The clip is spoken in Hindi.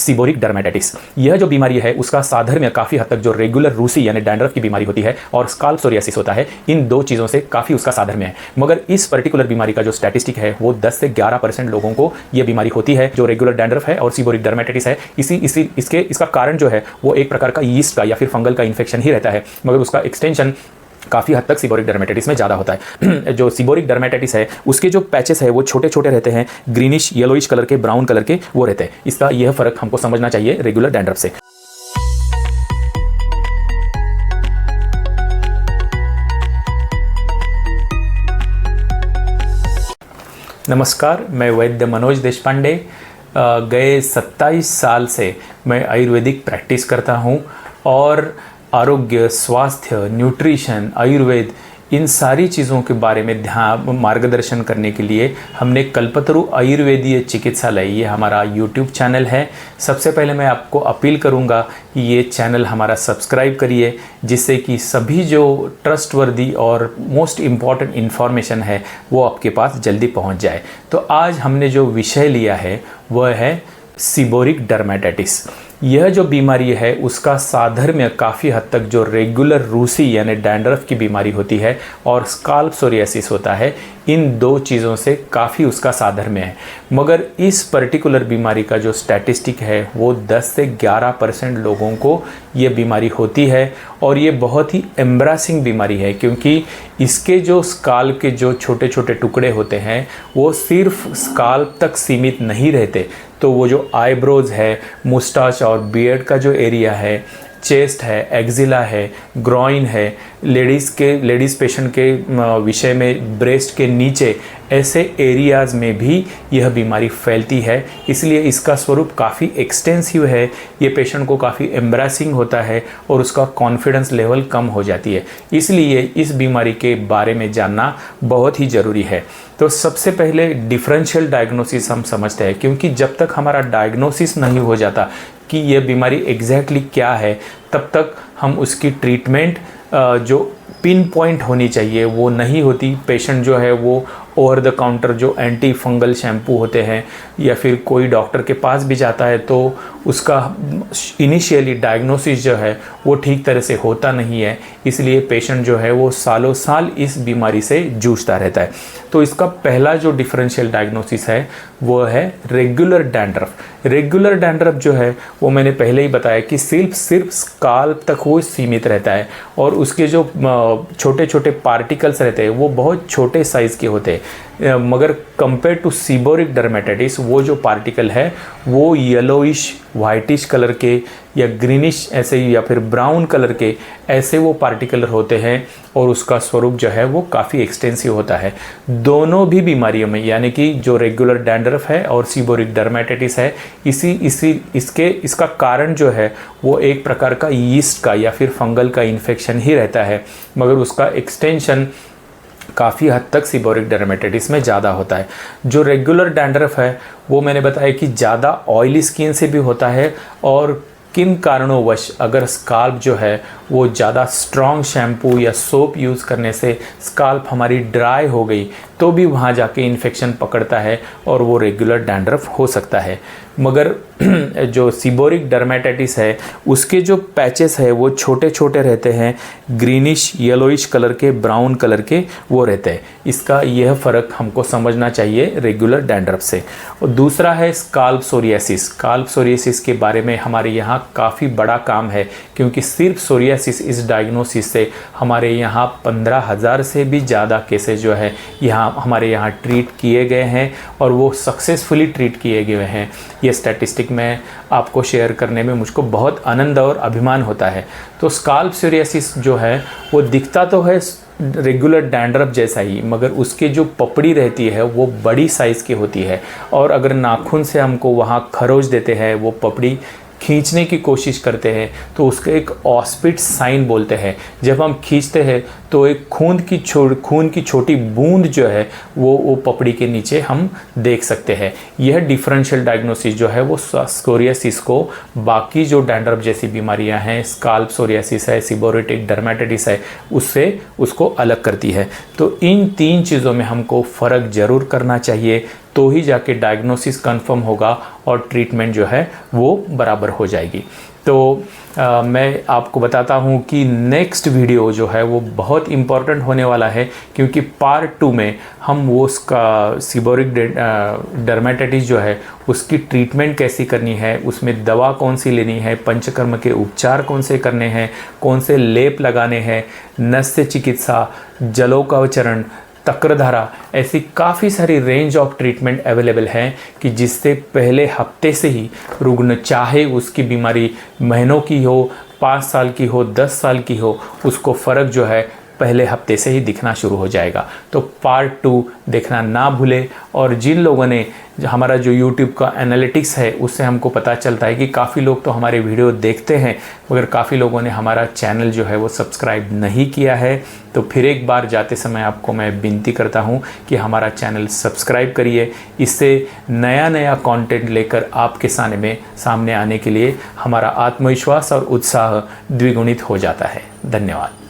Seborrhoeic dermatitis. यह जो बीमारी है उसका साधर्म्य काफ़ी हद तक जो रेगुलर रूसी यानी डैंड्रफ की बीमारी होती है और स्काल्प सोरियासिस होता है, इन दो चीज़ों से काफ़ी उसका साधर्म्य है। मगर इस पर्टिकुलर बीमारी का जो स्टैटिस्टिक है वो 10 से 11% लोगों को ये बीमारी होती है, जो रेगुलर डैंड्रफ है और सीबोरिक डर्मेटाइटिस है। इसका कारण जो है वो एक प्रकार का यीस्ट का या फिर फंगल का इन्फेक्शन ही रहता है, मगर उसका एक्सटेंशन काफ़ी हद तक सीबोरिक डर्मेटाइटिस में ज़्यादा होता है। जो सीबोरिक डर्मेटाइटिस है उसके जो पैचेस है वो छोटे छोटे रहते हैं, ग्रीनिश येलोइश कलर के, ब्राउन कलर के वो रहते हैं। इसका यह फ़र्क हमको समझना चाहिए रेगुलर डैंड्रफ से। नमस्कार, मैं वैद्य मनोज देशपांडे। गए 27 साल से मैं आयुर्वेदिक प्रैक्टिस करता हूँ और आरोग्य, स्वास्थ्य, न्यूट्रिशन, आयुर्वेद, इन सारी चीज़ों के बारे में मार्गदर्शन करने के लिए हमने कल्पतरु आयुर्वेदीय चिकित्सालय, ये हमारा यूट्यूब चैनल है। सबसे पहले मैं आपको अपील करूंगा कि ये चैनल हमारा सब्सक्राइब करिए, जिससे कि सभी जो ट्रस्टवर्दी और मोस्ट इम्पॉर्टेंट इन्फॉर्मेशन है वो आपके पास जल्दी पहुंच जाए। तो आज हमने जो विषय लिया है वह है सीबोरिक डर्मेटाइटिस। यह जो बीमारी है उसका साधर्म्य काफ़ी हद तक जो रेगुलर रूसी यानी डैंड्रफ की बीमारी होती है और स्काल्प सोरियासिस होता है, इन दो चीज़ों से काफ़ी उसका साधर्म्य है। मगर इस पर्टिकुलर बीमारी का जो स्टैटिस्टिक है वो 10 से 11% लोगों को ये बीमारी होती है और ये बहुत ही एम्ब्रासिंग बीमारी है, क्योंकि इसके जो स्काल्प के जो छोटे छोटे टुकड़े होते हैं वो सिर्फ स्काल्प तक सीमित नहीं रहते। तो वो जो आईब्रोज है, मुस्टाच और बियर्ड का जो एरिया है, चेस्ट है, एक्जिला है, ग्रॉइन है, लेडीज़ पेशेंट के विषय में ब्रेस्ट के नीचे, ऐसे एरियाज़ में भी यह बीमारी फैलती है। इसलिए इसका स्वरूप काफ़ी एक्सटेंसिव है। ये पेशेंट को काफ़ी एम्ब्रेसिंग होता है और उसका कॉन्फिडेंस लेवल कम हो जाती है। इसलिए इस बीमारी के बारे में जानना बहुत ही ज़रूरी है। तो सबसे पहले डिफरेंशियल डायग्नोसिस हम समझते हैं, क्योंकि जब तक हमारा डायग्नोसिस नहीं हो जाता कि यह बीमारी एग्जैक्टली क्या है, तब तक हम उसकी ट्रीटमेंट जो पिन पॉइंट होनी चाहिए वो नहीं होती। पेशेंट जो है वो ओवर द काउंटर जो एंटी फंगल शैम्पू होते हैं या फिर कोई डॉक्टर के पास भी जाता है तो उसका इनिशियली डायग्नोसिस जो है वो ठीक तरह से होता नहीं है। इसलिए पेशेंट जो है वो सालों साल इस बीमारी से जूझता रहता है। तो इसका पहला जो डिफरेंशियल डायग्नोसिस है वो है रेगुलर डैंड्रफ। रेगुलर डैंड्रफ जो है वो मैंने पहले ही बताया कि सिर्फ स्काल्प तक वो सीमित रहता है और उसके जो छोटे छोटे पार्टिकल्स रहते हैं वो बहुत छोटे साइज़ के होते हैं। मगर कंपेयर टू सीबोरिक डर्मेटाइटिस वो जो पार्टिकल है वो येलोइश, वाइटिश कलर के या ग्रीनिश ऐसे या फिर ब्राउन कलर के ऐसे वो पार्टिकल होते हैं और उसका स्वरूप जो है वो काफ़ी एक्सटेंसिव होता है। दोनों भी बीमारियों में, यानी कि जो रेगुलर डैंड्रफ है और सीबोरिक डर्मेटाइटिस है, इसका कारण जो है वो एक प्रकार का यीस्ट का या फिर फंगल का इन्फेक्शन ही रहता है, मगर उसका एक्सटेंशन काफ़ी हद तक सीबोरिक डर्मेटाइटिस में ज़्यादा होता है। जो रेगुलर डैंड्रफ है वो मैंने बताया कि ज़्यादा ऑयली स्किन से भी होता है और किन कारणोंवश अगर स्काल्प जो है वो ज़्यादा स्ट्रॉन्ग शैम्पू या सोप यूज़ करने से स्काल्प हमारी ड्राई हो गई तो भी वहाँ जाके इन्फेक्शन पकड़ता है और वो रेगुलर डैंड्रफ हो सकता है। मगर जो सीबोरिक डर्मेटाइटिस है उसके जो पैचेस है वो छोटे छोटे रहते हैं, ग्रीनिश येलोइश कलर के, ब्राउन कलर के वो रहते हैं। इसका यह फ़र्क हमको समझना चाहिए रेगुलर डैंड्रफ से। और दूसरा है स्काल्प सोरियासिस। स्काल्प सोरियासिस के बारे में हमारे यहाँ काफ़ी बड़ा काम है, क्योंकि सिर्फ सोरियासिस इस डायग्नोसिस से हमारे यहाँ 15,000 से भी ज़्यादा केसेस जो है हमारे यहाँ ट्रीट किए गए हैं और वो सक्सेसफुली ट्रीट किए गए हैं। ये स्टैटिस्टिक मैं आपको शेयर करने में मुझको बहुत आनंद और अभिमान होता है। तो स्काल्प सोरियासिस जो है वो दिखता तो है रेगुलर डैंड्रफ जैसा ही, मगर उसके जो पपड़ी रहती है वो बड़ी साइज़ की होती है और अगर नाखून से हमको वहाँ खरोच देते हैं, वो पपड़ी खींचने की कोशिश करते हैं तो उसका एक ऑस्पिट साइन बोलते हैं। जब हम खींचते हैं तो एक खून की छोटी बूंद जो है वो पपड़ी के नीचे हम देख सकते हैं। यह डिफरेंशियल डायग्नोसिस जो है वो सोरियासिस को बाकी जो डैंड्रफ जैसी बीमारियां हैं, स्काल्प सोरियासिस है, सीबोरिक डर्मेटाइटिस है, उसको अलग करती है। तो इन तीन चीज़ों में हमको फ़र्क ज़रूर करना चाहिए तो ही जाके डायग्नोसिस कंफर्म होगा और ट्रीटमेंट जो है वो बराबर हो जाएगी। तो मैं आपको बताता हूँ कि नेक्स्ट वीडियो जो है वो बहुत इम्पॉर्टेंट होने वाला है, क्योंकि पार्ट 2 में हम वो उसका सीबोरिक डर्मेटाइटिस जो है उसकी ट्रीटमेंट कैसी करनी है, उसमें दवा कौन सी लेनी है, पंचकर्म के उपचार कौन से करने हैं, कौन से लेप लगाने हैं, नस्य चिकित्सा, जलोकावचरण, तक्रधारा, ऐसी काफ़ी सारी रेंज ऑफ ट्रीटमेंट अवेलेबल हैं कि जिससे पहले हफ्ते से ही रुग्ण, चाहे उसकी बीमारी महीनों की हो, 5 साल की हो, 10 साल की हो, उसको फ़र्क जो है पहले हफ्ते से ही दिखना शुरू हो जाएगा। तो पार्ट 2 देखना ना भूले। और जिन लोगों ने हमारा जो YouTube का एनालिटिक्स है उससे हमको पता चलता है कि काफ़ी लोग तो हमारे वीडियो देखते हैं, मगर काफ़ी लोगों ने हमारा चैनल जो है वो सब्सक्राइब नहीं किया है। तो फिर एक बार जाते समय आपको मैं विनती करता हूँ कि हमारा चैनल सब्सक्राइब करिए। इससे नया नया कंटेंट लेकर आपके सामने आने के लिए हमारा आत्मविश्वास और उत्साह द्विगुणित हो जाता है। धन्यवाद।